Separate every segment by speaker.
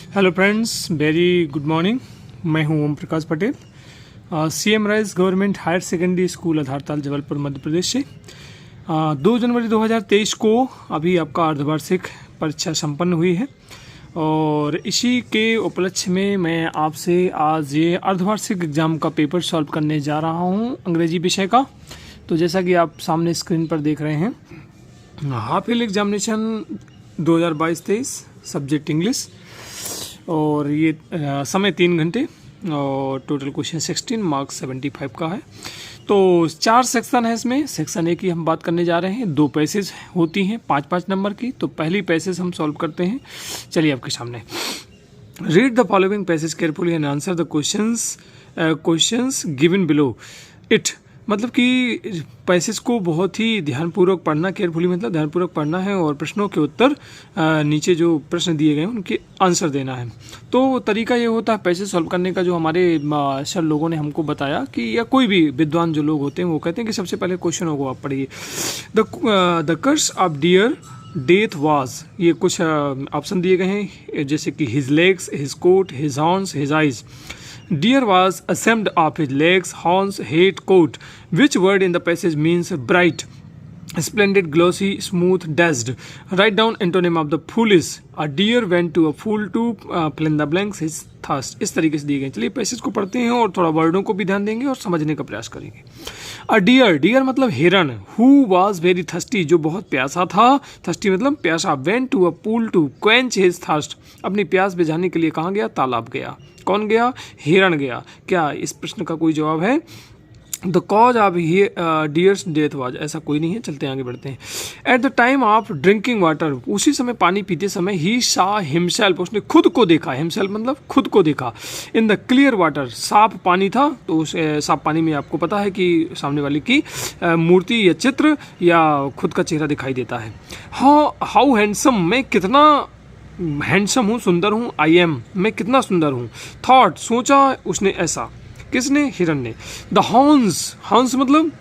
Speaker 1: Hello friends, very good morning. मैं हूं Om Prakash Patel, CM rise government higher secondary school Adhartal Jabalpur Madhya Pradesh से। 2 जनवरी 2023 को अभी आपका अर्धवार्षिक परीक्षा संपन्न हुई है और इसी के उपलक्ष्य में मैं आपसे आज ये अर्धवार्षिक एग्जाम का पेपर सॉल्व करने जा रहा हूं अंग्रेजी विषय का। तो जैसा कि आप सामने स्क्रीन पर देख रहे हैं, half year examination 2022-23 subject English, और ये समय 3 घंटे और टोटल क्वेश्चन 16 मार्क्स 75 का है। तो 4 सेक्शन है इसमें। सेक्शन ए की हम बात करने जा रहे हैं। 2 पैसेज होती हैं 5-5 नंबर की। तो पहली पैसेज हम सॉल्व करते हैं। चलिए आपके सामने। Read the following passage carefully and answer the questions given below it. मतलब कि पैसेज को बहुत ही ध्यानपूर्वक पढ़ना, केयरफुली मतलब ध्यानपूर्वक पढ़ना है और प्रश्नों के उत्तर नीचे जो प्रश्न दिए गए हैं उनके आंसर देना है। तो तरीका ये होता है पैसेज सॉल्व करने का, जो हमारे सर लोगों ने हमको बताया कि, या कोई भी विद्वान जो लोग होते हैं वो कहते हैं कि सबसे पहले क्वेश्चन को आप पढ़िए। The curse of deer death was, ये कुछ ऑप्शन दिए गए हैं जैसे कि his legs, his coat, his horns, his eyes. Deer was ashamed of his legs, horns, head, coat. Which word in the passage means bright, splendid, glossy, smooth, dazzled? Write down antonym of the foolish. A deer went to a fool to fill in the blanks his thirst. इस तरीके से दिए गए। चलिए passage को पढ़ते हैं और थोड़ा वर्डों को भी ध्यान देंगे और समझने का प्रयास करेंगे। A deer, deer मतलब हिरण। Who was very thirsty, जो बहुत प्यासा था। thirsty मतलब प्यासा। Went to a pool to quench his thirst, अपनी प्यास बुझाने के लिए कहाँ गया? तालाब गया। कौन गया? हिरण गया। क्या इस प्रश्न का कोई जवाब है? The cause of dears death was, ऐसा कोई नहीं है। चलते आगे बढ़ते हैं। At the time of drinking water, उसी समय पानी पीते समय, ही सा हिमसेल्फ, उसने खुद को देखा। हिमसेल्फ मतलब खुद को देखा। इन द क्लियर वाटर, साफ पानी था। तो उस साफ पानी में आपको पता है कि सामने वाले की मूर्ति या चित्र या खुद का चेहरा दिखाई देता है। हाउ हैंडसम, मैं कितना हैंडसम हूँ, सुंदर हूँ। आई एम, मैं कितना सुंदर हूँ। थॉट, सोचा उसने ऐसा। किसने? हिरण ने। द हॉर्न्स, हॉर्न्स मतलब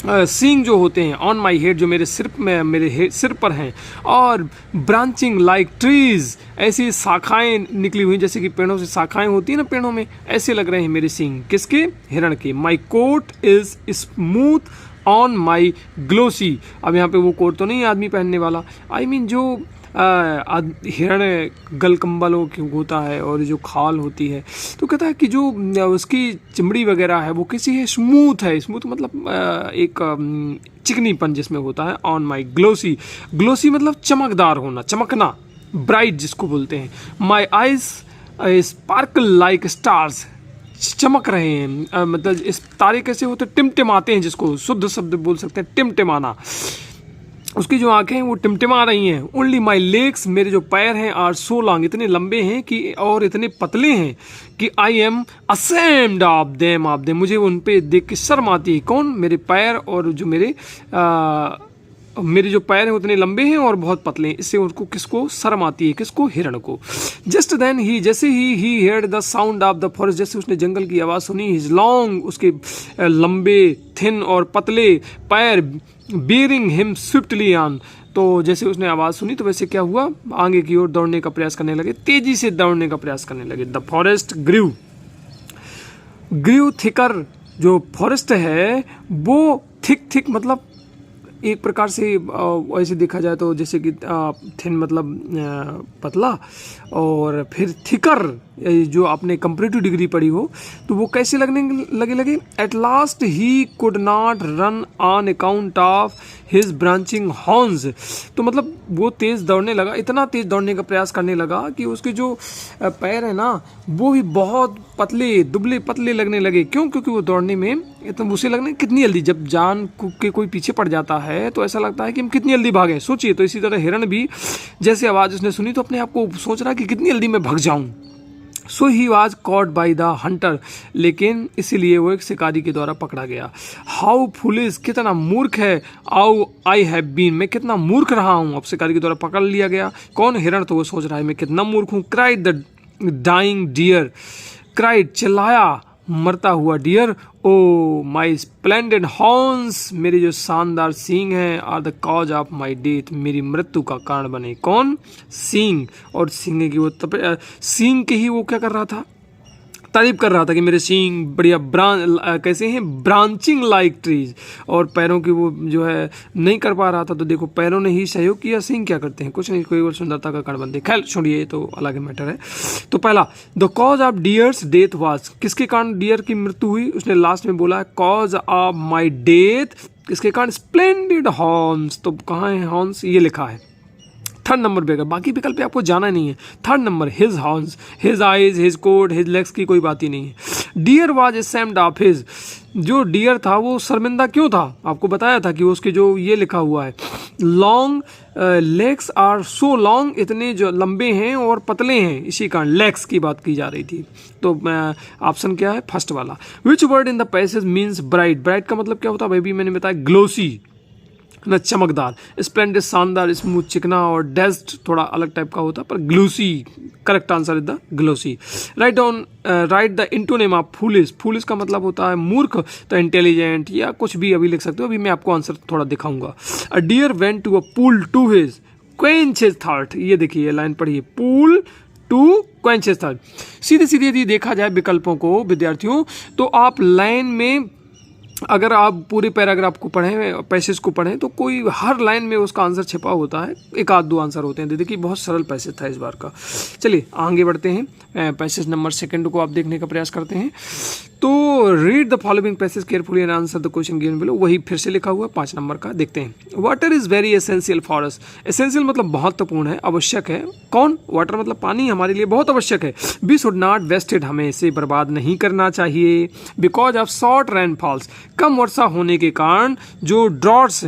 Speaker 1: सींग जो होते हैं। ऑन माई हेड, जो मेरे सिर में, मेरे सिर पर हैं। और ब्रांचिंग लाइक ट्रीज, ऐसी शाखाएं निकली हुई जैसे कि पेड़ों से शाखाएं होती है ना पेड़ों में, ऐसे लग रहे हैं मेरे सींग। किसके? हिरण के। My coat is smooth on my glossy. अब यहाँ पे वो कोट तो नहीं आदमी पहनने वाला, आई मीन जो हिरण गलकम्बलों की होता है और जो खाल होती है। तो कहता है कि जो उसकी चमड़ी वगैरह है वो कैसी है? स्मूथ है। स्मूथ मतलब एक चिकनीपन जिसमें होता है। ऑन माई ग्लोसी, ग्लोसी मतलब चमकदार होना, चमकना, ब्राइट जिसको बोलते हैं। My eyes sparkle like stars, चमक रहे हैं। मतलब इस तारे कैसे होते हैं? टिमटिमाते हैं, जिसको शुद्ध शब्द बोल सकते हैं, टिमटिमाना। उसकी जो आंखें हैं वो टिमटिमा रही हैं। ओनली माई लेग्स, मेरे जो पैर हैं, आर सो लॉन्ग, इतने लंबे हैं कि और इतने पतले हैं कि I am ashamed of them, मुझे उन पे देख के शर्म आती है। कौन? मेरे पैर, और जो मेरे जो पैर हैं उतने लंबे हैं और बहुत पतले हैं। इससे उनको किसको शर्म आती है? किसको? हिरण को। जस्ट देन ही, जैसे ही heard the sound of the forest, जैसे उसने जंगल की आवाज़ सुनी। हिज लॉन्ग, उसके लंबे, थिन और पतले पैर, बेरिंग हिम स्विफ्टली ऑन, तो जैसे उसने आवाज़ सुनी तो वैसे क्या हुआ? आगे की ओर दौड़ने का प्रयास करने लगे, तेजी से दौड़ने का प्रयास करने लगे। The forest grew, grew thicker, जो फॉरेस्ट है वो थिक मतलब एक प्रकार से ऐसे देखा जाए तो जैसे कि थिन मतलब पतला, और फिर थिकर जो आपने कंपैरेटिव डिग्री पढ़ी हो तो वो कैसे लगने लगे। At last he could not run on account of his branching horns, तो मतलब वो तेज़ दौड़ने लगा, इतना तेज़ दौड़ने का प्रयास करने लगा कि उसके जो पैर है ना वो भी बहुत पतले, दुबले पतले लगने लगे। क्यों? क्योंकि वो दौड़ने में तो उसे लगने कितनी जल्दी, जब जान के कोई पीछे पड़ जाता है तो ऐसा लगता है कि हम कितनी जल्दी भागें। सोचिए, तो इसी तरह हिरण भी जैसे आवाज़ उसने सुनी तो अपने आप को सोच रहा कि कितनी जल्दी मैं भाग जाऊं। So he was caught by the hunter, लेकिन इसीलिए वो एक शिकारी के द्वारा पकड़ा गया। हाउ फुलिश, कितना मूर्ख है। आउ आई हैव बीन, मैं कितना मूर्ख रहा हूँ। अब शिकारी के द्वारा पकड़ लिया गया। कौन? हिरण। तो वो सोच रहा है मैं कितना मूर्ख हूँ। Cried the dying deer, cried चिल्लाया, मरता हुआ deer, oh my splendid horns, मेरे जो शानदार सींग हैं, are the cause of my death, मेरी मृत्यु का कारण बने। कौन? सींग। और सींग की वो सींग के ही वो क्या कर रहा था? तारीफ कर रहा था कि मेरे सींग बढ़िया कैसे हैं, ब्रांचिंग लाइक ट्रीज। और पैरों की वो जो है नहीं कर पा रहा था, तो देखो पैरों ने ही सहयोग किया। सींग क्या करते हैं? कुछ नहीं, कोई और सुंदरता का कारण बनते। खैर छोड़िए, तो अलग मैटर है। तो पहला, the cause of dears death was, किसके कारण डियर की मृत्यु हुई? उसने लास्ट में बोला कॉज ऑफ माई डेथ, किसके कारण? Splendid horns. तो कहाँ है हॉर्न्स? ये लिखा है थर्ड नंबर पे। बाकी विकल्प पे आपको जाना नहीं है। Third number, his horns, his eyes, his coat, his legs की कोई बात ही नहीं है। Deer was ashamed of his, जो डियर था वो शर्मिंदा क्यों था? आपको बताया था कि उसके जो ये लिखा हुआ है long legs are so long, इतने जो लंबे हैं और पतले हैं, इसी कारण लेग्स की बात की जा रही थी। तो ऑप्शन क्या है? फर्स्ट वाला। Which word in the passage means bright, bright का मतलब क्या होता है? भाई भी मैंने बताया ग्लोसी ना, चमकदार, स्प्लेंडेड शानदार, स्मूथ चिकना, और डेस्ट थोड़ा अलग टाइप का होता है, पर glossy correct answer is the glossy. Right the antonym of foolish, foolish का मतलब होता है मूर्ख, तो इंटेलिजेंट या कुछ भी अभी लिख सकते हो। अभी मैं आपको आंसर थोड़ा दिखाऊंगा। A deer went to a pool to his quench his thirst, ये देखिए लाइन पढ़िए, pool to quench his thirst. सीधे सीधे यदि देखा जाए विकल्पों को विद्यार्थियों, तो आप लाइन में अगर आप पूरे पैराग्राफ को पढ़ें, पैसेज को पढ़ें, तो कोई हर लाइन में उसका आंसर छिपा होता है, एक आध दो आंसर होते हैं। देखिए बहुत सरल पैसेज था इस बार का। चलिए आगे बढ़ते हैं, पैसेज नंबर सेकंड को आप देखने का प्रयास करते हैं। तो read the following passage carefully and answer the question given below, वही फिर से लिखा हुआ है 5 नंबर का। देखते हैं। Water is very essential for us, essential मतलब महत्वपूर्ण है, आवश्यक है। कौन? वाटर मतलब पानी हमारे लिए बहुत आवश्यक है। We should not waste it, हमें इसे बर्बाद नहीं करना चाहिए। बिकॉज ऑफ शॉर्ट रेनफॉल्स, कम वर्षा होने के कारण जो ड्रॉट्स,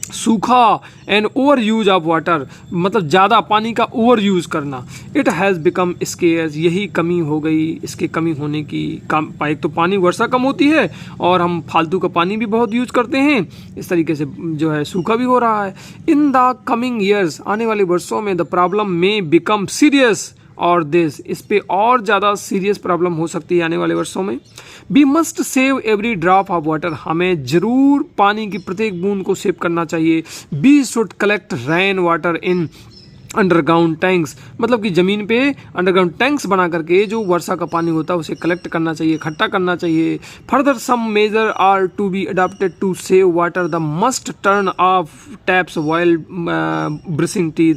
Speaker 1: सूखा, and overuse of water मतलब ज़्यादा पानी का ओवर यूज करना, इट हैज़ बिकम स्केयर्स, यही कमी हो गई, इसके कमी होने की एक तो पानी वर्षा कम होती है और हम फालतू का पानी भी बहुत यूज करते हैं, इस तरीके से जो है सूखा भी हो रहा है। इन द कमिंग ईयर्स, आने वाले वर्षों में, द प्रॉब्लम में बिकम सीरियस, और दिस, इस पे और ज़्यादा सीरियस प्रॉब्लम हो सकती है आने वाले वर्षों में। We must save every drop of water, हमें जरूर पानी की प्रत्येक बूंद को सेव करना चाहिए। We should collect rain water in underground tanks, मतलब कि ज़मीन पे अंडरग्राउंड टैंक्स बना करके जो वर्षा का पानी होता है उसे कलेक्ट करना चाहिए, इकट्ठा करना चाहिए। Further some measure are to be adopted to save water, the must turn off taps while brushing teeth,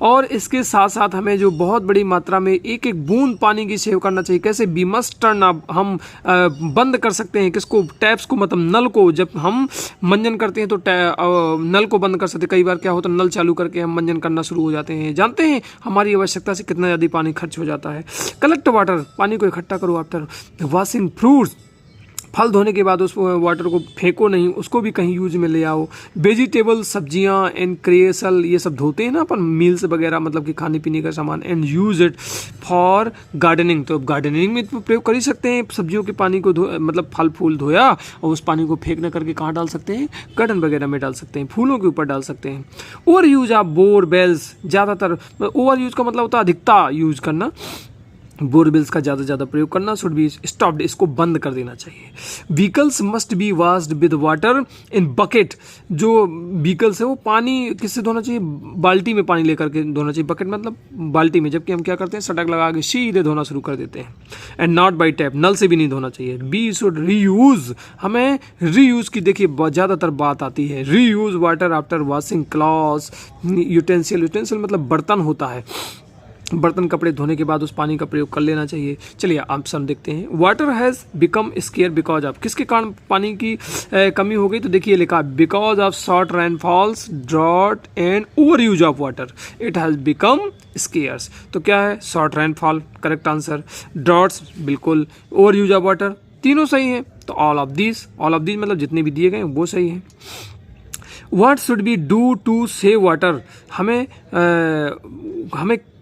Speaker 1: और इसके साथ साथ हमें जो बहुत बड़ी मात्रा में एक एक बूंद पानी की सेव करना चाहिए। कैसे? बी मस्ट टर्न ऑफ, हम बंद कर सकते हैं किसको? टैप्स को, मतलब नल को। जब हम मंजन करते हैं तो नल को बंद कर सकते हैं। कई बार क्या होता है, नल चालू करके हम मंजन करना शुरू हो जाते हैं, जानते हैं हमारी आवश्यकता से कितना ज़्यादा पानी खर्च हो जाता है। कलेक्ट वाटर, पानी को इकट्ठा करो। आफ्टर वॉशिंग फ्रूट्स, फल धोने के बाद उस वाटर को फेंको नहीं, उसको भी कहीं यूज में ले आओ। वेजिटेबल, सब्जियां, एंड क्रेसल, ये सब धोते हैं ना अपन, मील्स वगैरह, मतलब कि खाने पीने का सामान। And use it for gardening, तो गार्डनिंग में तो प्रयोग कर ही सकते हैं। सब्जियों के पानी को मतलब फल फूल धोया और उस पानी को फेंक न करके कहाँ डाल सकते हैं? गार्डन वगैरह में डाल सकते हैं, फूलों के ऊपर डाल सकते हैं। ओवर यूज ऑफ बोरवेल्स, ज़्यादातर ओवर यूज का मतलब होता है अधिकता यूज करना, बोरवेल्स का ज़्यादा से ज़्यादा प्रयोग करना। शुड बी स्टॉप्ड, इसको बंद कर देना चाहिए। Vehicles must be washed with water in bucket, जो व्हीकल्स है वो पानी किससे धोना चाहिए? बाल्टी में पानी लेकर के धोना चाहिए। बकेट मतलब बाल्टी में, जबकि हम क्या करते हैं? सटक लगा के सीधे धोना शुरू कर देते हैं। एंड नॉट बाई टैप, नल से भी नहीं धोना चाहिए। बी शुड रीयूज, हमें रीयूज की देखिए ज़्यादातर बात आती है। Reuse water after washing clothes, utensil, utensil मतलब बर्तन होता है, बर्तन कपड़े धोने के बाद उस पानी का प्रयोग कर लेना चाहिए। चलिए ऑप्शन देखते हैं। Water has become square because of, किसके कारण पानी की कमी हो गई? तो देखिए लिखा because of short rainfalls, drought, and overuse of water, it has become scarce. तो क्या है? Short rainfall correct answer, droughts बिल्कुल, ओवर यूज ऑफ वाटर तीनों सही है। तो ऑल ऑफ दिस मतलब जितने भी दिए गए वो सही है। What should we do to save water, हमें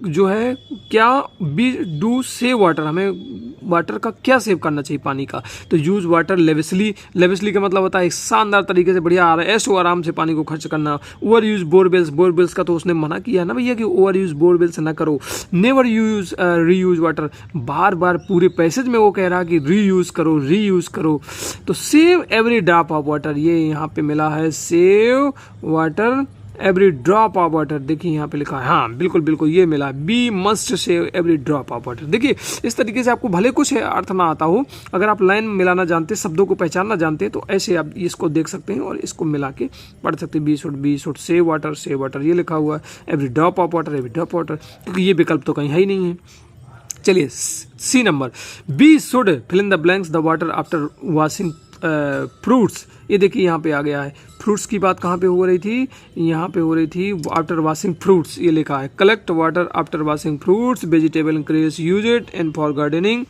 Speaker 1: जो है क्या बी डू सेव वाटर, हमें वाटर का क्या सेव करना चाहिए पानी का, तो यूज़ वाटर लेविसली, लेविसली का मतलब होता है एक शानदार तरीके से बढ़िया ऐशो आराम से पानी को खर्च करना। ओवर यूज बोरवेल्स, बोरवेल्स का तो उसने मना किया है ना भैया कि ओवर यूज बोरवेल्स ना करो। नेवर यूज रीयूज वाटर, बार बार पूरे पैसेज में वो कह रहा है कि रीयूज करो रीयूज करो। तो save every drop of water, ये यहाँ पे मिला है save water every drop of water, देखिए यहाँ पे लिखा है, हाँ बिल्कुल बिल्कुल ये मिला, be must save every drop of water. देखिए इस तरीके से आपको भले कुछ अर्थ ना आता हो, अगर आप लाइन मिलाना जानते, शब्दों को पहचानना जानते, तो ऐसे आप इसको देख सकते हैं और इसको मिला के पढ़ सकते हैं। बी शुड सेव वाटर ये लिखा हुआ है, एवरी ड्रॉप ऑफ वाटर, क्योंकि ये विकल्प तो कहीं है ही नहीं है। चलिए C number, be should fill in the blanks the water after washing fruits, ये देखिए यहाँ पे आ गया है। फ्रूट्स की बात कहाँ पे हो रही थी, यहाँ पे हो रही थी आफ्टर वॉशिंग फ्रूट्स, ये लिखा है collect water after washing fruits, vegetable increase use it and for gardening.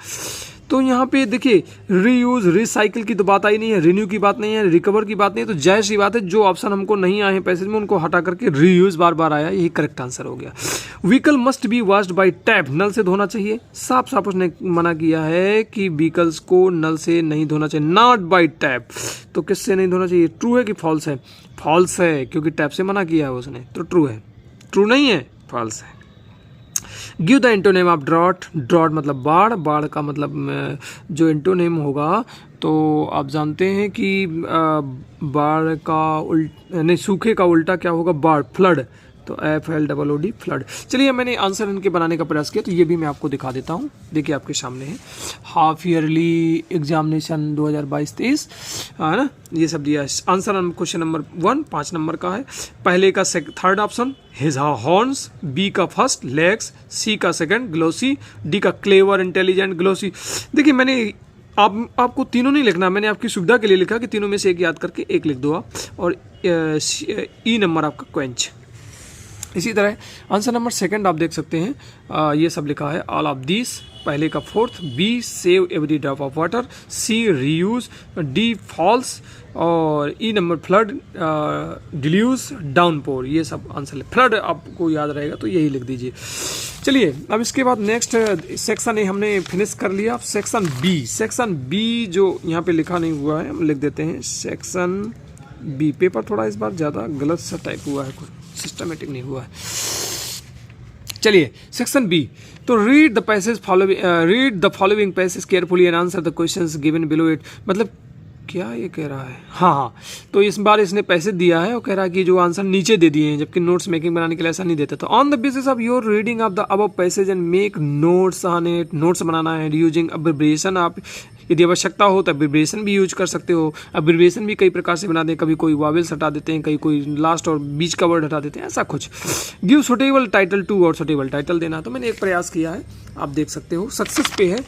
Speaker 1: तो यहाँ पे देखिए रीयूज रिसाइकिल की तो बात आई नहीं है, रिन्यू की बात नहीं है, रिकवर की बात नहीं है, तो जाहिर सी बात है जो ऑप्शन हमको नहीं आए हैं पैसेज में उनको हटा करके रीयूज बार बार आया, यही करेक्ट आंसर हो गया। Vehicle must be washed by tap, नल से धोना चाहिए, साफ साफ उसने मना किया है कि व्हीकल्स को नल से नहीं धोना चाहिए, नॉट बाय टैप। तो किससे नहीं धोना चाहिए, ट्रू है कि फॉल्स है, फॉल्स है, क्योंकि टैप से मना किया है उसने, तो ट्रू है, ट्रू नहीं है, फॉल्स है। Give the antonym of drought, drought मतलब बाढ़, बाढ़ का मतलब जो एंटोनेम होगा तो आप जानते हैं कि बाढ़ का नहीं सूखे का उल्टा क्या होगा, बाढ़, फ्लड, तो FLOOD फ्लड। चलिए मैंने आंसर इनके बनाने का प्रयास किया, तो ये भी मैं आपको दिखा देता हूँ, देखिए आपके सामने है, हाफ ईयरली एग्जामिनेशन 2022-23 है ना, ये सब दिया है। आंसर क्वेश्चन नंबर 1 5 नंबर का है, पहले का third option his horns, B का फर्स्ट लेग्स, सी का सेकंड ग्लोसी, डी का क्लेवर इंटेलिजेंट ग्लोसी। देखिए मैंने आपको तीनों नहीं लिखना, मैंने आपकी सुविधा के लिए लिखा कि तीनों में से एक याद करके एक लिख दो आप, और ई नंबर आपका क्वेंच। इसी तरह आंसर नंबर सेकंड आप देख सकते हैं, ये सब लिखा है ऑल ऑफ दिस, पहले का fourth, B save every drop of water, C reuse, D false, और E number flood, deluge, downpour, ये सब आंसर। फ्लड आपको याद रहेगा तो यही लिख दीजिए। चलिए अब इसके बाद नेक्स्ट सेक्शन ए हमने फिनिश कर लिया। सेक्शन बी जो यहाँ पे लिखा नहीं हुआ है हम लिख देते हैं सेक्शन बी। पेपर थोड़ा इस बार ज़्यादा गलत सा टाइप हुआ है, कुछ सिस्टमेटिक नहीं हुआ है। चलिए सेक्शन बी, तो read the following passage carefully and answer the questions given below it, मतलब क्या ये कह रहा है, हाँ, तो इस बार इसने पैसे दिया है और कह रहा है कि जो आंसर नीचे दे दिए हैं, जबकि नोट्स मेकिंग बनाने के लिए ऐसा नहीं देता। तो on the basis of your reading of the above passage and make notes on it, notes बनाना है यूजिंग अब्रिविएशन। आप यदि आवश्यकता हो तो अब्रिविएशन भी यूज कर सकते हो। अब्रिविएशन भी कई प्रकार से बनाते हैं, कभी कोई वावेल्स हटा देते हैं, कहीं कोई लास्ट और बीच का वर्ड हटा देते हैं, ऐसा कुछ। गिव सुटेबल टाइटल टू, और सुटेबल टाइटल देना, तो मैंने एक प्रयास किया है, आप देख सकते हो सक्सेस पे है।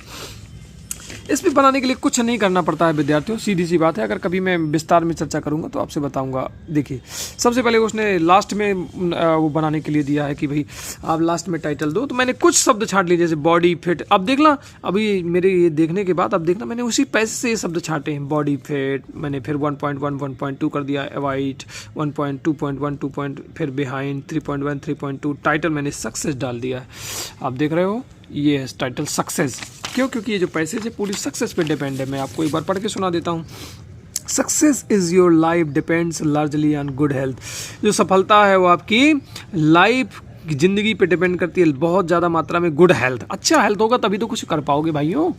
Speaker 1: इस पे बनाने के लिए कुछ नहीं करना पड़ता है विद्यार्थियों, सीधी सी बात है। अगर कभी मैं विस्तार में चर्चा करूंगा तो आपसे बताऊंगा। देखिए सबसे पहले उसने लास्ट में वो बनाने के लिए दिया है कि भाई आप लास्ट में टाइटल दो, तो मैंने कुछ शब्द छांट लिए, जैसे बॉडी फिट। अब देखना, अभी मेरे ये देखने के बाद अब देखना, मैंने उसी पैसे से ये शब्द छांटे हैं। बॉडी फिट मैंने फिर 1.1 1.2 कर दिया, अवॉइड 1.2.1 2. फिर बिहाइंड 3.1 3.2, टाइटल मैंने सक्सेस डाल दिया है, आप देख रहे हो, ये है टाइटल सक्सेस। क्यों? क्योंकि ये जो पैसेज है पूरी सक्सेस पे डिपेंड है। मैं आपको एक बार पढ़ के सुना देता हूँ। Success is your life depends largely on good health, जो सफलता है वो आपकी लाइफ जिंदगी पे डिपेंड करती है बहुत ज़्यादा मात्रा में गुड हेल्थ। अच्छा हेल्थ होगा तभी तो कुछ कर पाओगे भाइयों।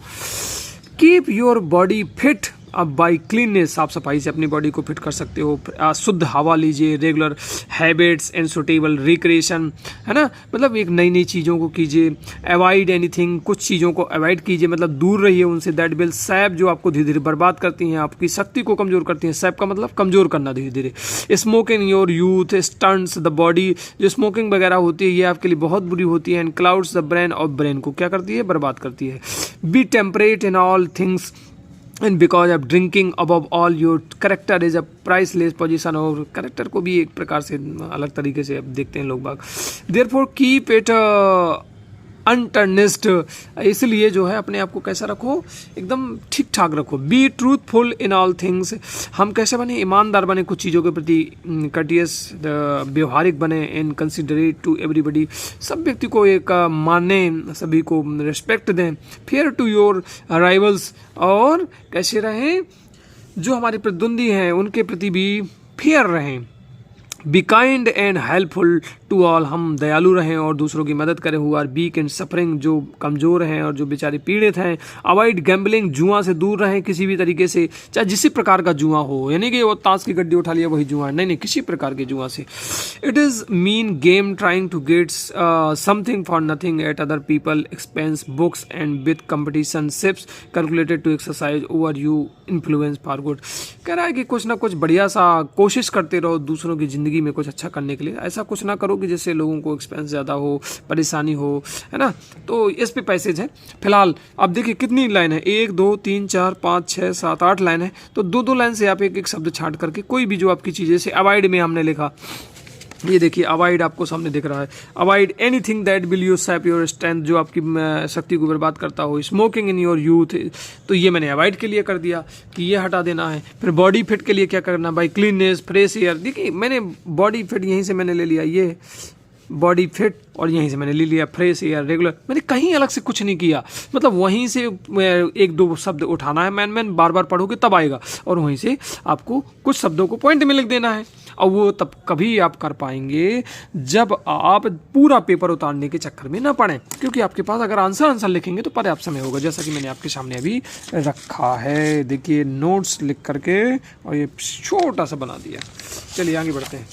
Speaker 1: कीप योर बॉडी फिट, अब बाई क्लीननेस, साफ सफाई से अपनी बॉडी को फिट कर सकते हो। शुद्ध हवा लीजिए, regular habits and suitable recreation, है ना, मतलब एक नई नई चीज़ों को कीजिए। अवॉइड एनीथिंग, कुछ चीज़ों को अवॉइड कीजिए, मतलब दूर रहिए उनसे। दैट विल सैप, जो आपको धीरे धीरे बर्बाद करती हैं, आपकी शक्ति को कमज़ोर करती हैं। सैप का मतलब कमज़ोर करना धीरे धीरे। Smoking your youth stunts the body, जो स्मोकिंग वगैरह होती है ये आपके लिए बहुत बुरी होती है। एंड क्लाउड्स द ब्रेन, और ब्रेन को क्या करती है, बर्बाद करती है। Be temperate in all things and because of drinking above all your character is a priceless position, और करेक्टर को भी एक प्रकार से अलग तरीके से अब देखते हैं लोग बाग। Therefore keep it untarnished. इसलिए जो है अपने आप को कैसा रखो, एकदम ठीक ठाक रखो। Be truthful in all things, हम कैसे बने, ईमानदार बने कुछ चीज़ों के प्रति, कटियस व्यवहारिक बने, इन कंसिडरेट टू एवरीबडी, सब व्यक्ति को एक माने, सभी को रिस्पेक्ट दें। फेयर टू योर राइवल्स, और कैसे रहें, जो हमारे प्रतिद्वंदी हैं उनके प्रति भी फेयर रहें। Be kind and helpful to all, हम दयालु रहें और दूसरों की मदद करें। Who are weak and suffering, जो कमज़ोर हैं और जो बेचारे पीड़ित हैं। अवॉइड गैम्बलिंग, जुआ से दूर रहें किसी भी तरीके से, चाहे जिस प्रकार का जुआ हो, यानी कि वो ताश की गड्डी उठा लिया वही जुआ है, नहीं, किसी प्रकार के जुआ से। It is mean game trying to get something for nothing at other people expense, books and with competitions calculated to exercise over you influence for good. कह रहा है कि कुछ ना कुछ बढ़िया सा कोशिश करते रहो दूसरों की ज़िंदगी में कुछ अच्छा करने के लिए। ऐसा कुछ ना करो कि जिससे लोगों को एक्सपेंस ज़्यादा हो, परेशानी हो, है ना। तो इस पे पैसेज है। फिलहाल अब देखिए कितनी लाइन है, 1 2 3 4 5 6 7 8 लाइन है। तो 2 लाइन से आप एक एक शब्द छांट करके कोई भी जो आपकी चीज़, जैसे अवॉइड में हमने लिखा, ये देखिए अवॉइड आपको सामने दिख रहा है। Avoid anything that will you SAP your strength, जो आपकी शक्ति को बर्बाद करता हो। स्मोकिंग इन योर यूथ, तो ये मैंने अवॉइड के लिए कर दिया कि ये हटा देना है। फिर बॉडी फिट के लिए क्या करना, बाई क्लीननेस, फ्रेश एयर। देखिए मैंने बॉडी फिट यहीं से मैंने ले लिया, ये बॉडी फिट, और यहीं से मैंने ले लिया फ्रेश एयर, रेगुलर। मैंने कहीं अलग से कुछ नहीं किया, मतलब वहीं से 1 2 शब्द उठाना है, मैन बार बार पढ़ोगे तब आएगा, और वहीं से आपको कुछ शब्दों को पॉइंट में लिख देना है। और वो तब कभी आप कर पाएंगे जब आप पूरा पेपर उतारने के चक्कर में ना पड़ें, क्योंकि आपके पास अगर आंसर लिखेंगे तो पर्याप्त समय होगा, जैसा कि मैंने आपके सामने अभी रखा है। देखिए नोट्स लिख करके और ये छोटा सा बना दिया। चलिए आगे बढ़ते हैं।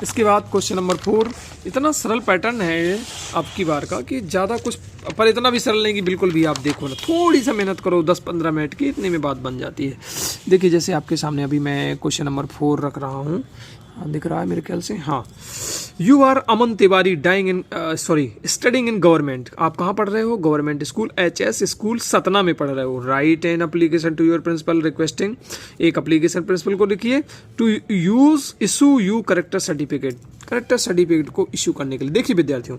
Speaker 1: इसके बाद क्वेश्चन नंबर 4, इतना सरल पैटर्न है आपकी बार का कि ज़्यादा कुछ, पर इतना भी सरल नहीं कि बिल्कुल भी आप देखो ना, थोड़ी सा मेहनत करो 10-15 मिनट की, इतने में बात बन जाती है। देखिए जैसे आपके सामने अभी मैं क्वेश्चन नंबर 4 रख रहा हूँ, दिख रहा है मेरे ख्याल से, हाँ। You are Aman Tiwari studying in government, आप कहाँ पढ़ रहे हो, government school HS school Satna में पढ़ रहे हो। Write an application to your principal requesting, एक एप्लीकेशन प्रिंसिपल को लिखिए to use issue you character certificate को इशू करने के लिए। देखिए विद्यार्थियों,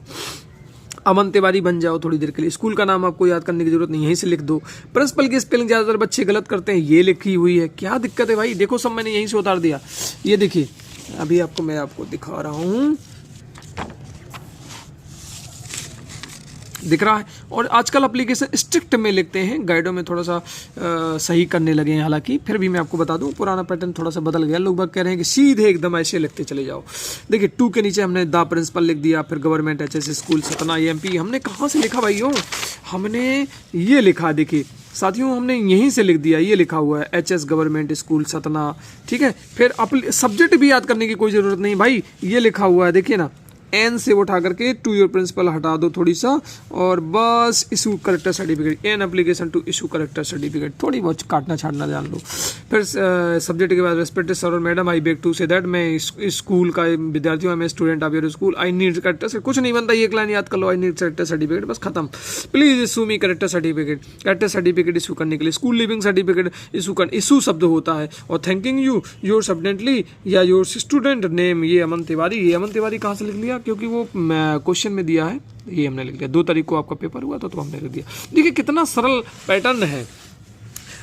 Speaker 1: अमन तिवारी बन जाओ थोड़ी देर के लिए, स्कूल का नाम आपको याद करने की जरूरत नहीं, यहीं से लिख दो। प्रिंसिपल की स्पेलिंग ज़्यादातर बच्चे गलत करते हैं, ये लिखी हुई है, क्या दिक्कत है भाई, देखो सब मैंने यहीं से उतार दिया। ये देखिए अभी मैं आपको दिखा रहा हूँ, दिख रहा है। और आजकल एप्लीकेशन स्ट्रिक्ट में लिखते हैं, गाइडों में थोड़ा सा सही करने लगे हैं, हालांकि फिर भी मैं आपको बता दूं पुराना पैटर्न थोड़ा सा बदल गया। लोग बाग कह रहे हैं कि सीधे एकदम ऐसे लिखते चले जाओ। देखिए 2 के नीचे हमने द प्रिंसिपल लिख दिया, फिर government HS school Satna MP। हमने कहाँ से लिखा भाइयों, हमने ये लिखा, देखिए साथियों हमने यहीं से लिख दिया, ये लिखा हुआ है HS गवर्नमेंट स्कूल सतना, ठीक है। फिर सब्जेक्ट भी याद करने की कोई ज़रूरत नहीं भाई, ये लिखा हुआ है, देखिए ना, एन से उठा करके टू योर प्रिंसिपल हटा दो थोड़ी सा, और बस issue character certificate, an application to issue character certificate, थोड़ी बहुत काटना छाटना जान लो। फिर सब्जेक्ट के बाद रेस्पेक्टेड सर और madam, I beg to say that, मैं स्कूल का विद्यार्थी हूँ, मैं student of your school, I need character, कुछ नहीं बनता, एक लाइन याद कर लो, आई नीड करेक्टर सर्टिफिकेट, बस खत्म। Please issue me character certificate issue करने के लिए स्कूल लिविंग सर्टिफिकेट इशू शब्द होता है, और थैंकिंग यू योर सब्डेंटली या योर स्टूडेंट नेम, ये अमन तिवारी कहाँ से लिख लिया, क्योंकि वो क्वेश्चन में दिया है, ये हमने लिख दिया। 2 तारीख को आपका पेपर हुआ तो हमने लिख दिया। देखिए कितना सरल पैटर्न है।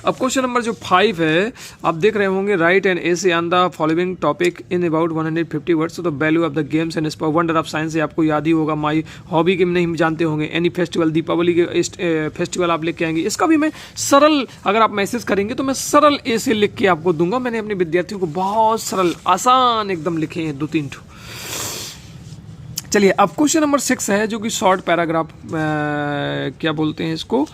Speaker 1: अब क्वेश्चन नंबर जो 5 है, आप देख रहे होंगे, write an essay on the following topic in about 150 words. तो value of the games and sport, wonder of science आपको याद ही होगा, माई हॉबी के नहीं जानते होंगे, एनी फेस्टिवल, दीपावली के फेस्टिवल आप लेके आएंगे। इसका भी मैं सरल, अगर आप मैसेज करेंगे तो मैं सरल ऐसे लिख के आपको दूंगा। मैंने अपने विद्यार्थियों को बहुत सरल आसान एकदम लिखे हैं 2-3 ठो। चलिए अब क्वेश्चन नंबर 6 है, जो कि शॉर्ट पैराग्राफ, क्या बोलते हैं इसको,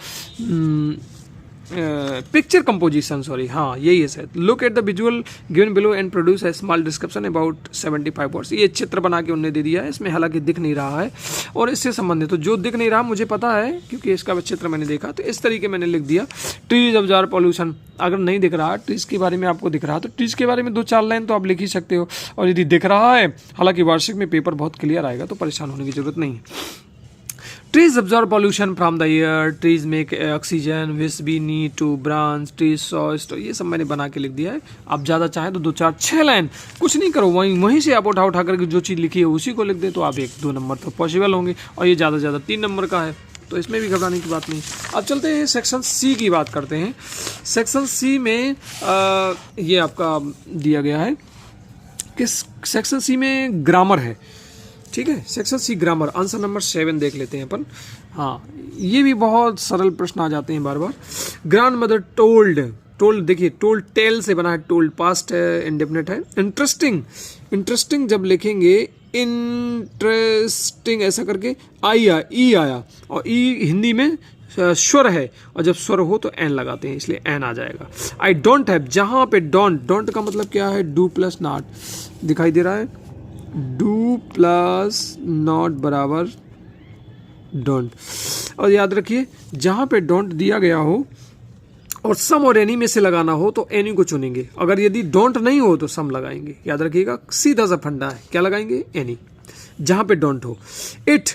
Speaker 1: पिक्चर कंपोजिशन, हाँ यही है शायद। Look at the visual given below and produce a small description about 75 words. ये चित्र बना के उन्होंने दे दिया है, इसमें हालांकि दिख नहीं रहा है, और इससे संबंधित तो जो दिख नहीं रहा मुझे पता है, क्योंकि इसका चित्र मैंने देखा, तो इस तरीके मैंने लिख दिया। ट्रीज ऑब्जर्व पॉल्यूशन, अगर नहीं दिख रहा ट्रीज के बारे में आपको दिख रहा, तो ट्रीज के बारे में 2-4 लाइन तो आप लिख ही सकते हो, और यदि दिख रहा है, हालांकि वार्षिक में पेपर बहुत क्लियर आएगा तो परेशान होने की जरूरत नहीं है। Trees absorb pollution from the air, trees make oxygen which be need to branch, trees सॉइस्ट, ये सब मैंने बना के लिख दिया है। आप ज़्यादा चाहें तो 2 4 6 लाइन कुछ नहीं करो, वहीं से आप उठा करके जो चीज़ लिखी है उसी को लिख दे तो आप 1 2 नंबर तो पॉसिबल होंगे, और ये ज़्यादा से ज़्यादा 3 नंबर का है, तो इसमें भी घबराने की बात नहीं। अब चलते हैं सेक्शन सी की बात करते हैं। सेक्शन सी में ये आपका दिया गया है कि सेक्शन सी में ग्रामर है, ठीक है। Section C grammar, answer number 7 देख लेते हैं अपन। हाँ, ये भी बहुत सरल प्रश्न आ जाते हैं बार बार। ग्रैंड मदर टोल्ड, टोल्ड देखिए टोल्ड टेल से बना है, टोल्ड पास्ट है, इंडेफिनिट है। इंटरेस्टिंग, इंटरेस्टिंग जब लिखेंगे इंटरेस्टिंग ऐसा करके ई आया, और ई हिंदी में स्वर है, और जब स्वर हो तो एन लगाते हैं, इसलिए एन आ जाएगा। आई डोंट हैव, जहाँ पे डोंट, डोंट का मतलब क्या है, डू प्लस नॉट, दिखाई दे रहा है, डू प्लस नॉट बराबर डोंट। और याद रखिए जहाँ पे डोंट दिया गया हो और सम और एनी में से लगाना हो तो एनी को चुनेंगे, अगर यदि डोंट नहीं हो तो सम लगाएंगे, याद रखिएगा, सीधा सा फंडा है, क्या लगाएंगे, एनी, जहाँ पे डोंट हो। इट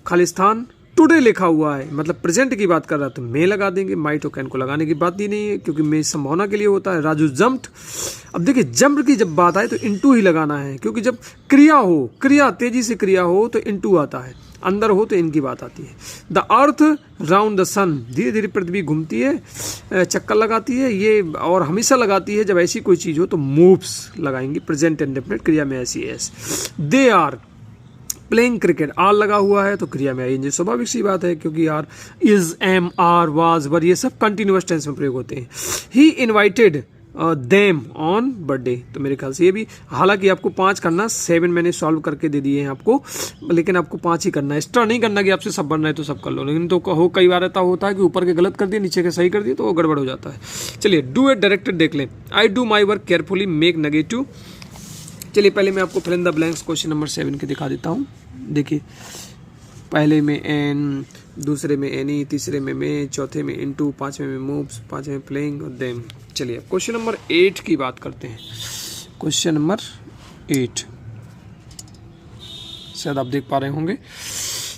Speaker 1: खालिस्तान, टुडे लिखा हुआ है मतलब प्रेजेंट की बात कर रहा है तो मे लगा देंगे, माइट और कैन को लगाने की बात ही नहीं है क्योंकि मे संभावना के लिए होता है। राजू जम्प्ड, अब देखिए जंप की जब बात आए तो इनटू ही लगाना है, क्योंकि जब क्रिया हो, क्रिया तेजी से क्रिया हो तो इनटू आता है, अंदर हो तो इनकी बात आती है। द अर्थ राउंड द सन, धीरे धीरे पृथ्वी घूमती है, चक्कर लगाती है, ये और हमेशा लगाती है, जब ऐसी कोई चीज़ हो तो मूव्स लगाएंगे, प्रेजेंट इंडेफिनिट, क्रिया में ऐसी S. They are playing cricket, are लगा हुआ है तो क्रिया में आएंगे, स्वाभाविक सी बात है क्योंकि are, is, am, are, was, were, ये सब कंटिन्यूअस टेंस में प्रयोग होते हैं। He invited them on birthday, तो मेरे ख्याल से ये भी, हालांकि आपको 5 करना, 7 मैंने सॉल्व करके दे दिए हैं आपको, लेकिन आपको 5 ही करना है, एक्स्ट्रा नहीं करना कि आपसे सब बनना है तो सब कर लो, लेकिन तो हो कई बार ऐसा होता है कि ऊपर के गलत कर दिए नीचे के सही कर दिए तो वो गड़बड़ हो जाता है। चलिए डू इट डायरेक्टेड देख लें। I do my work carefully, make negative. चलिए पहले मैं आपको fill in the blanks question number 7 के दिखा देता हूँ। देखिए पहले में एन, दूसरे में एनी, तीसरे में मे, चौथे में इनटू, पांचवें में मूव्स, पांचवें में प्लेइंग और देम। चलिए क्वेश्चन नंबर 8 की बात करते हैं। क्वेश्चन नंबर 8 शायद आप देख पा रहे होंगे।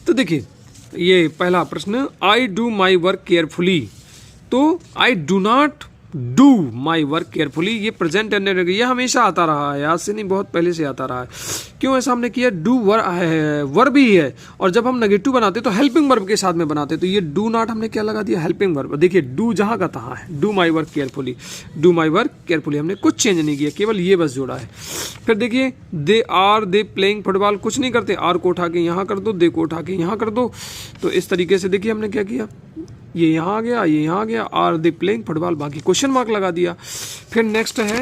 Speaker 1: तो देखिए ये पहला प्रश्न, I do my work carefully, तो I do not do my work carefully, ये प्रेजेंट टेंस, ये हमेशा आता रहा है, आज से नहीं बहुत पहले से आता रहा है। क्यों ऐसा हमने किया, डू वर्ब भी है, और जब हम नेगेटिव बनाते तो हेल्पिंग वर्ब के साथ में बनाते, तो ये डू नॉट हमने क्या लगा दिया, हेल्पिंग वर्ब। देखिए डू जहाँ का तहाँ है, do my work carefully, do my work carefully, हमने कुछ चेंज नहीं किया, केवल ये बस जोड़ा है। फिर देखिए they are they playing football, कुछ नहीं करते, आर को उठा के यहाँ कर दो, दे को उठा के यहाँ कर दो, तो इस तरीके से देखिए हमने क्या किया, ये यहाँ आ गया, ये यहाँ आ गया, आर दे प्लेइंग फुटबॉल, बाकी क्वेश्चन मार्क लगा दिया। फिर नेक्स्ट है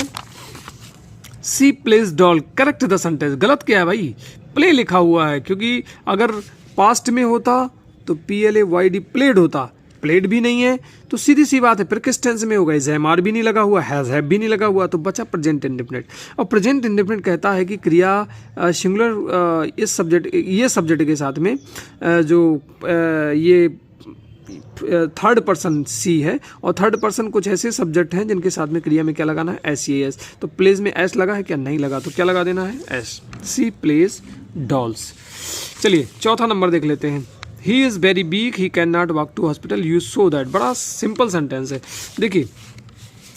Speaker 1: she plays doll, correct the sentence, गलत क्या है भाई, प्ले लिखा हुआ है, क्योंकि अगर पास्ट में होता तो PLAYD प्लेड होता, प्लेड भी नहीं है तो सीधी सी बात है फिर किस टेंस में होगा, एम भी नहीं लगा हुआ, हैव भी नहीं लगा हुआ, तो बचा प्रेजेंट इंडेफिनिट। और प्रेजेंट इंडेफिनिट कहता है कि क्रिया सिंगुलर इस सब्जेक्ट, ये सब्जेक्ट के साथ में जो ये थर्ड पर्सन सी है, और थर्ड पर्सन कुछ ऐसे सब्जेक्ट हैं जिनके साथ में क्रिया में क्या लगाना है, SES, तो प्लेज में एस लगा है क्या, नहीं लगा, तो क्या लगा देना है, एस। सी प्लेज डॉल्स। चलिए चौथा नंबर देख लेते हैं। He is very weak, he can not walk to hospital, you so that, बड़ा सिंपल सेंटेंस है। देखिए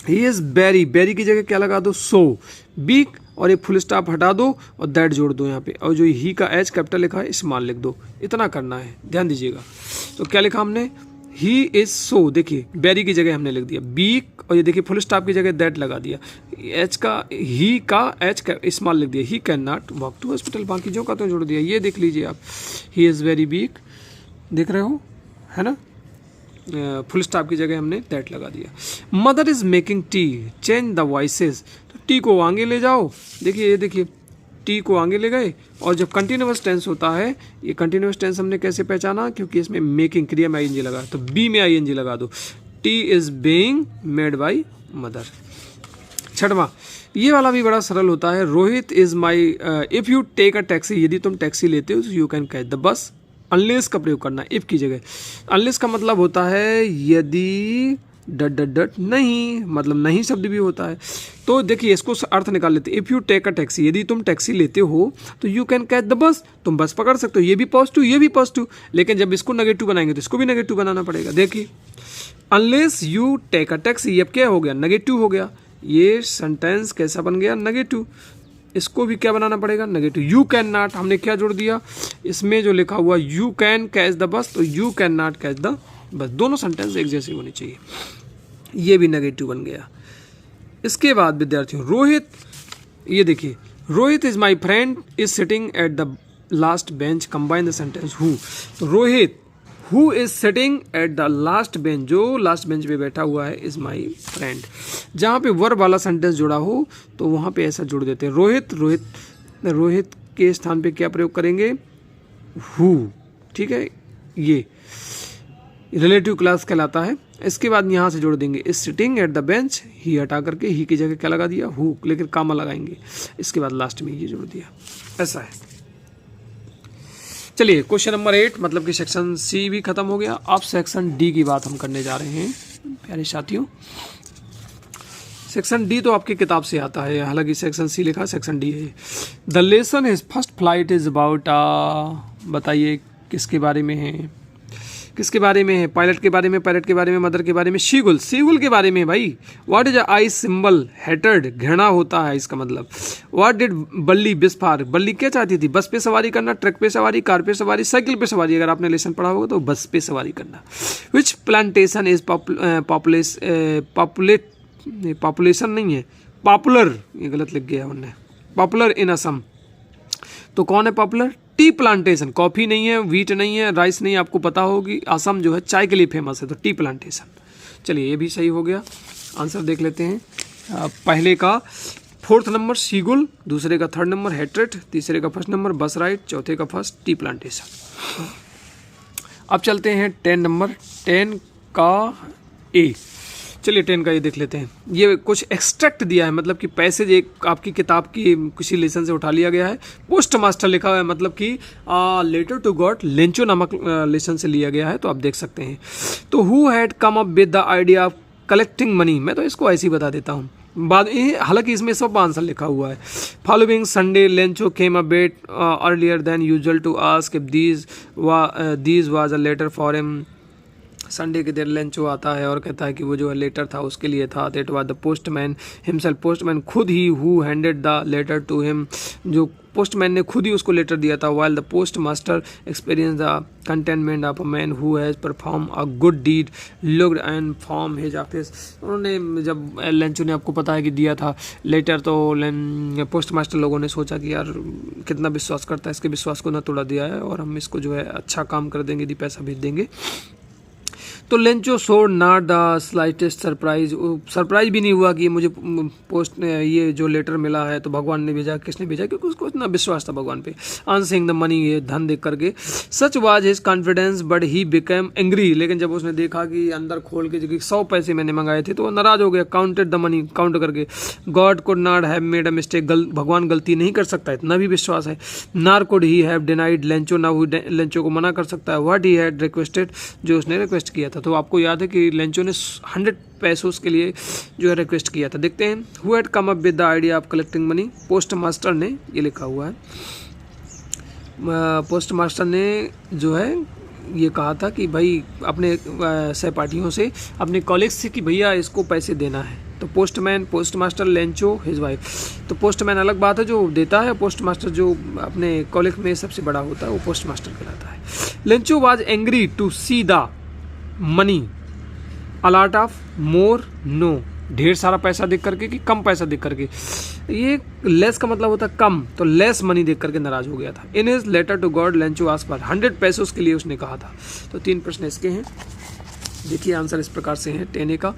Speaker 1: ही इज़ वेरी, वेरी की जगह क्या लगा दो, सो, वीक और एक फुल स्टॉप हटा दो और दैट जोड़ दो यहाँ पे, और जो ही का एच कैपिटल लिखा है स्मॉल लिख दो, इतना करना है, ध्यान दीजिएगा। तो क्या लिखा हमने, ही इज सो, देखिए बेरी की जगह हमने लिख दिया बीक, और ये देखिए फुल स्टॉप की जगह दैट लगा दिया, एच का ही का एच का स्मॉल लिख दिया, he can not walk to hospital, बाकी जो का तो जोड़ दिया। ये देख लीजिए आप, ही इज़ वेरी वीक, देख रहे हो है ना, फुल स्टॉप की जगह हमने दैट लगा दिया। Mother is making tea, change the voices, तो टी को आगे ले जाओ, देखिए ये देखिए टी को आगे ले गए, और जब कंटिन्यूअस टेंस होता है, ये कंटिन्यूअस टेंस हमने कैसे पहचाना, क्योंकि इसमें मेकिंग क्रिया में ING लगा, तो बी में ING लगा दो, tea is being made by mother. छठवां, ये वाला भी बड़ा सरल होता है, Rohit is my, if you take a taxi, यदि तुम टैक्सी लेते हो तो you can catch the bus, unless का प्रयोग करना इफ की जगह। अनलेस का मतलब होता है यदि डट डट डट नहीं, मतलब नहीं शब्द भी होता है। तो देखिए इसको अर्थ निकाल लेते हैं। If you take a taxi, यदि तुम टैक्सी लेते हो तो यू कैन कैच द बस, तुम बस पकड़ सकते हो। ये भी पॉजिटिव, ये भी पॉजिटिव, लेकिन जब इसको नेगेटिव बनाएंगे तो इसको भी नेगेटिव बनाना पड़ेगा। देखिए unless you take a taxi, अब क्या हो गया, नेगेटिव हो गया। ये सेंटेंस कैसा बन गया, नेगेटिव। इसको भी क्या बनाना पड़ेगा, नेगेटिव। यू कैन नॉट, हमने क्या जोड़ दिया इसमें जो लिखा हुआ यू कैन कैच द बस, तो you can not catch the बस। दोनों सेंटेंस एक जैसे होनी चाहिए। ये भी नेगेटिव बन गया। इसके बाद विद्यार्थियों रोहित, ये देखिए Rohit is my friend is sitting at the last bench, combine the sentence who. तो Rohit who is sitting at the last bench, जो लास्ट बेंच पे बैठा हुआ है, इज माई फ्रेंड। जहाँ पे वर्ब वाला सेंटेंस जुड़ा हो तो वहाँ पे ऐसा जोड़ देते हैं। रोहित, रोहित, रोहित के स्थान पे क्या प्रयोग करेंगे, हु। ठीक है, ये रिलेटिव क्लास कहलाता है। इसके बाद यहाँ से जोड़ देंगे is sitting at the bench, he हटा करके ही की जगह क्या लगा दिया, हु, लेकिन कामा लगाएंगे। इसके बाद लास्ट में ये जोड़ दिया, ऐसा है। चलिए क्वेश्चन नंबर 8, मतलब कि सेक्शन सी भी खत्म हो गया। अब सेक्शन डी की बात हम करने जा रहे हैं प्यारे साथियों। सेक्शन डी तो आपकी किताब से आता है, हालांकि सेक्शन सी लिखा, सेक्शन डी है। The lesson his first flight is about, बताइए किसके बारे में है, किसके बारे में है, पायलट के बारे में, पायलट के बारे में, मदर के बारे में, शीगुल, शीगुल के बारे में भाई। What is I symbol, hated, घृणा होता है इसका मतलब। व्हाट डिड बल्ली बिस्फार, बल्ली क्या चाहती थी, बस पे सवारी करना, ट्रक पे सवारी, कार पे सवारी, साइकिल पे सवारी। अगर आपने लेसन पढ़ा होगा तो बस पे सवारी करना। विच प्लांटेशन इज पॉपुलेशन नहीं है, पॉपुलर, ये गलत लिख गया उन्होंने, पॉपुलर इन असम। तो कौन है पॉपुलर, टी प्लांटेशन। कॉफी नहीं है, वीट नहीं है, राइस नहीं है, आपको पता होगी असम जो है चाय के लिए फेमस है, तो टी प्लांटेशन। चलिए ये भी सही हो गया। आंसर देख लेते हैं। पहले का 4th नंबर शीगुल, दूसरे का 3rd नंबर हेट्रेट, तीसरे का 1st नंबर बस राइट, चौथे का 1st टी प्लांटेशन। अब चलते हैं 10 नंबर, 10 का ए। चलिए 10 का ये देख लेते हैं। ये कुछ एक्सट्रैक्ट दिया है, मतलब कि पैसेज एक आपकी किताब की किसी लेसन से उठा लिया गया है। पोस्ट मास्टर लिखा हुआ है, मतलब कि लेटर टू गॉड लेंचो नामक लेसन से लिया गया है, तो आप देख सकते हैं। तो who had come up with the idea of collecting money, मैं तो इसको ऐसे ही बता देता हूँ बाद, हालांकि इसमें सब आंसर लिखा हुआ है। Following Sunday Lencho came a bit earlier than usual to ask if these was a letter for him. Sunday के दिन लेंचो आता है और कहता है कि वो जो लेटर था उसके लिए था। That was the postman himself, postman खुद ही, who handed the letter to him, जो पोस्टमैन ने खुद ही उसको लेटर दिया था। While the post master experience the contentment of a man who has perform a good deed looked and form his office. उन्होंने जब लेंचो ने, आपको पता है कि दिया था लेटर, तो पोस्ट मास्टर लोगों ने सोचा कि यार कितना विश्वास करता है, इसके विश्वास को ना तोड़ा दिया है और हम इसको जो है अच्छा काम कर देंगे, यदि पैसा भेज देंगे। तो Lencho showed not the slightest surprise, surprise भी नहीं हुआ कि ये मुझे पोस्ट ये जो लेटर मिला है तो भगवान ने भेजा, किसने भेजा, क्योंकि उसको इतना विश्वास था भगवान पे। ऑन सीइंग द मनी, ये धन देख करके, such was his confidence but he became angry, लेकिन जब उसने देखा कि अंदर खोल के जो 100 पैसे मैंने मंगाए थे तो वो नाराज हो गया। काउंटेड द मनी, काउंट करके। God could not have made a mistake, भगवान गलती नहीं कर सकता, इतना भी विश्वास है। नार could he have denied Lencho, ना वो लेंचो को मना कर सकता है। व्हाट ही हैड रिक्वेस्टेड, जो उसने रिक्वेस्ट किया था। तो आपको याद है कि लेंचो ने 100 पैसों के लिए जो है रिक्वेस्ट किया था। देखते हैं। Who had come up with the idea of collecting money, post master ने, ये लिखा हुआ है। पोस्ट मास्टर ने जो है ये कहा था कि भाई अपने सहपाठियों से, अपने कॉलेज से कि भैया इसको पैसे देना है। तो postman, post master, Lencho, his wife. तो पोस्टमैन अलग बात है जो देता है, पोस्ट मास्टर जो अपने कॉलेज में सबसे बड़ा होता है वो पोस्ट मास्टर कहलाता है। Lencho was angry to see the money, a lot of, more, no, ढेर सारा पैसा देख करके कि कम पैसा देख करके। ये लेस का मतलब होता है कम, तो लेस मनी देख करके नाराज हो गया था। In his letter to God Lencho asked for 100 पैसों के लिए उसने कहा था। तो 3 प्रश्न इसके हैं, देखिए आंसर इस प्रकार से हैं। 10 का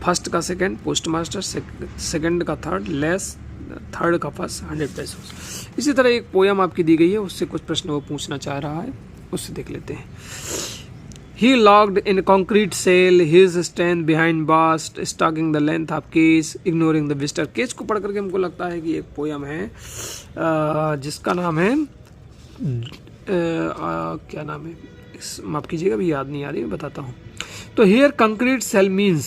Speaker 1: फर्स्ट का सेकंड, पोस्ट मास्टर, सेकंड का थर्ड, लेस, थर्ड का फर्स्ट, 100 पैसों। इसी तरह एक पोयम आपकी दी गई है, उससे कुछ प्रश्न वो पूछना चाह रहा है, उससे देख लेते हैं। He locked in a concrete cell, his stand behind bars, stalking the length of cage, ignoring the visitor. Cage को पढ़ करके हमको लगता है कि एक पोयम है जिसका नाम है क्या नाम है, माफ कीजिएगा भी याद नहीं आ रही, मैं बताता हूँ। तो here concrete cell means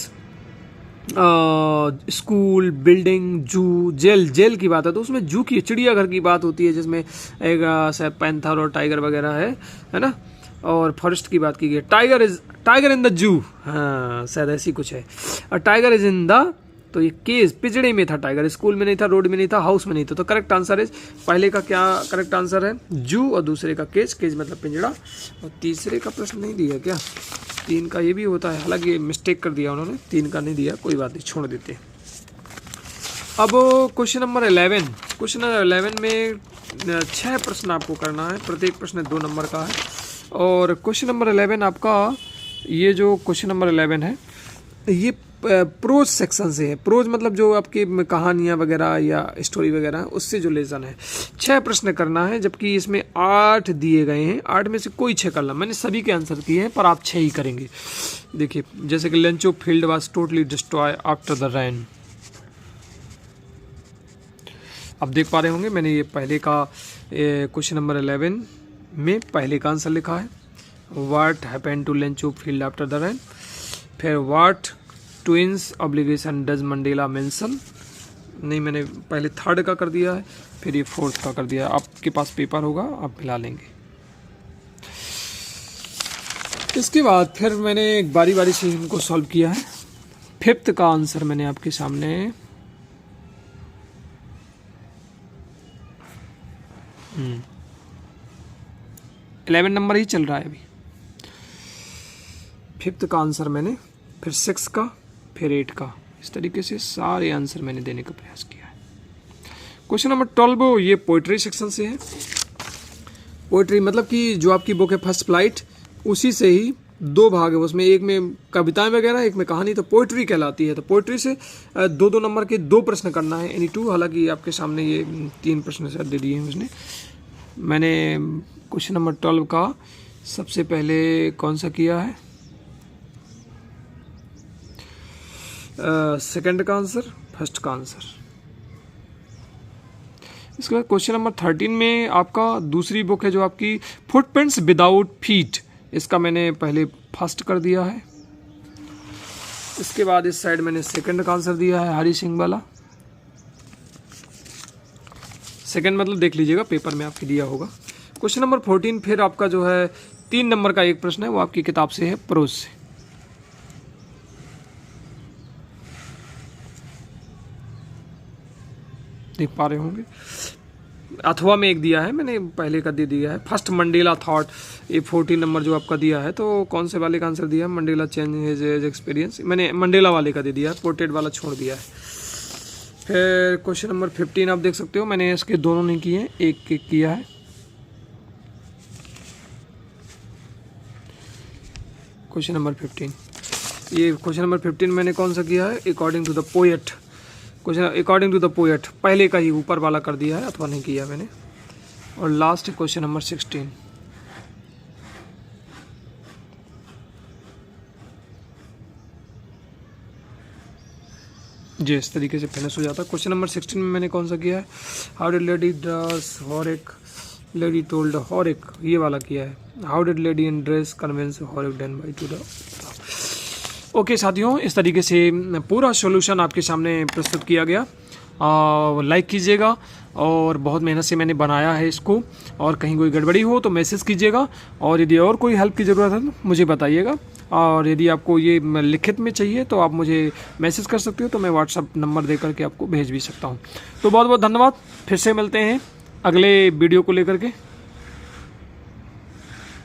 Speaker 1: school, building, zoo, jail. Jail की बात है तो उसमें जू की चिड़ियाघर की बात होती है जिसमें एक शायद पैंथर और टाइगर वगैरह है ना। और फॉरेस्ट की बात की गई, टाइगर इन द जू, हाँ शायद ऐसी कुछ है। और टाइगर इज इन द, तो ये केज, पिंजड़े में था टाइगर, स्कूल में नहीं था, रोड में नहीं था, हाउस में नहीं था। तो करेक्ट आंसर है, पहले का क्या करेक्ट आंसर है, जू, और दूसरे का केज, केज मतलब पिंजड़ा। और तीसरे का प्रश्न नहीं दिया क्या, 3 का ये भी होता है, हालांकि मिस्टेक कर दिया उन्होंने, 3 का नहीं दिया, कोई बात नहीं, छोड़ देते। अब क्वेश्चन नंबर 11, क्वेश्चन नंबर 11 में 6 प्रश्न आपको करना है, प्रत्येक प्रश्न 2 नंबर का है। और क्वेश्चन नंबर 11 आपका, ये जो क्वेश्चन नंबर 11 है ये प्रोज सेक्शन से है। प्रोज मतलब जो आपकी कहानियाँ वगैरह या स्टोरी वगैरह उससे जो लेसन है। 6 प्रश्न करना है, जबकि इसमें 8 दिए गए हैं, 8 में से कोई 6 करना। मैंने सभी के आंसर किए हैं पर आप 6 ही करेंगे। देखिए जैसे कि Lencho field was totally destroy after the rain. आप देख पा रहे होंगे मैंने ये पहले का क्वेश्चन नंबर 11 में पहले का आंसर लिखा है, what happened to Lencho field after the rain. फिर what twins obligation does Mandela mention, नहीं मैंने पहले 3rd का कर दिया है, फिर ये 4th का कर दिया है। आपके पास पेपर होगा, आप मिला लेंगे। इसके बाद फिर मैंने एक बारी बारी से इनको सॉल्व किया है। 5th का आंसर मैंने आपके सामने 11 नंबर ही चल रहा है अभी। 5th का आंसर मैंने, फिर 6 का, फिर 8 का, इस तरीके से सारे आंसर मैंने देने का प्रयास किया है। क्वेश्चन नंबर 12 ये पोइट्री सेक्शन से है। पोइट्री मतलब कि जो आपकी बुक है फर्स्ट फ्लाइट, उसी से ही 2 भाग है, उसमें एक में कविताएं वगैरह, एक में कहानी, तो पोइट्री कहलाती है। तो पोइट्री से 2-2 नंबर के 2 प्रश्न करना है, एनी 2। हालांकि आपके सामने ये 3 प्रश्न शायद दे दिए हैं उसने। मैंने क्वेश्चन नंबर 12 का सबसे पहले कौन सा किया है, सेकंड का आंसर, फर्स्ट का आंसर। इसके बाद क्वेश्चन नंबर 13 में आपका दूसरी बुक है जो आपकी फुटप्रिंट्स विदाउट फीट, इसका मैंने पहले फर्स्ट कर दिया है। इसके बाद इस साइड मैंने सेकंड का आंसर दिया है, हरी सिंह वाला। सेकंड मतलब देख लीजिएगा पेपर में आपके दिया होगा। क्वेश्चन नंबर 14 फिर आपका जो है 3 नंबर का एक प्रश्न है, वो आपकी किताब से है, प्रोज से। देख पा रहे होंगे, अथवा में एक दिया है, मैंने पहले का दे दिया है, फर्स्ट मंडेला थॉट। ये 14 नंबर जो आपका दिया है, तो कौन से वाले का आंसर दिया है, मंडेला चेंज हिज एक्सपीरियंस, मैंने मंडेला वाले का दे दिया है, पोर्ट्रेट वाला छोड़ दिया है। फिर क्वेश्चन नंबर 15 आप देख सकते हो, मैंने इसके दोनों नहीं किए, एक एक किया है। क्वेश्चन नंबर 15, ये क्वेश्चन नंबर 15 मैंने कौन सा किया है, according to the poet. Question according to the poet पहले का ही ऊपर वाला कर दिया है, अथवा नहीं किया मैंने। और लास्ट क्वेश्चन नंबर 16, जी इस तरीके से फिनिश हो जाता है। क्वेश्चन नंबर 16 में मैंने कौन सा किया है, how did lady dress Horace, lady told Horace, ये वाला किया है। How did lady in dress convince Horace then by two the. Okay साथियों, इस तरीके से पूरा सॉल्यूशन आपके सामने प्रस्तुत किया गया। लाइक कीजिएगा, और बहुत मेहनत से मैंने बनाया है इसको, और कहीं कोई गड़बड़ी हो तो मैसेज कीजिएगा, और यदि और कोई हेल्प की ज़रूरत है तो मुझे बताइएगा। और यदि आपको ये लिखित में चाहिए तो आप मुझे मैसेज कर सकते हो, तो मैं व्हाट्सअप नंबर दे करके आपको भेज भी सकता हूँ। तो बहुत बहुत धन्यवाद, फिर से मिलते हैं अगले वीडियो को लेकर के।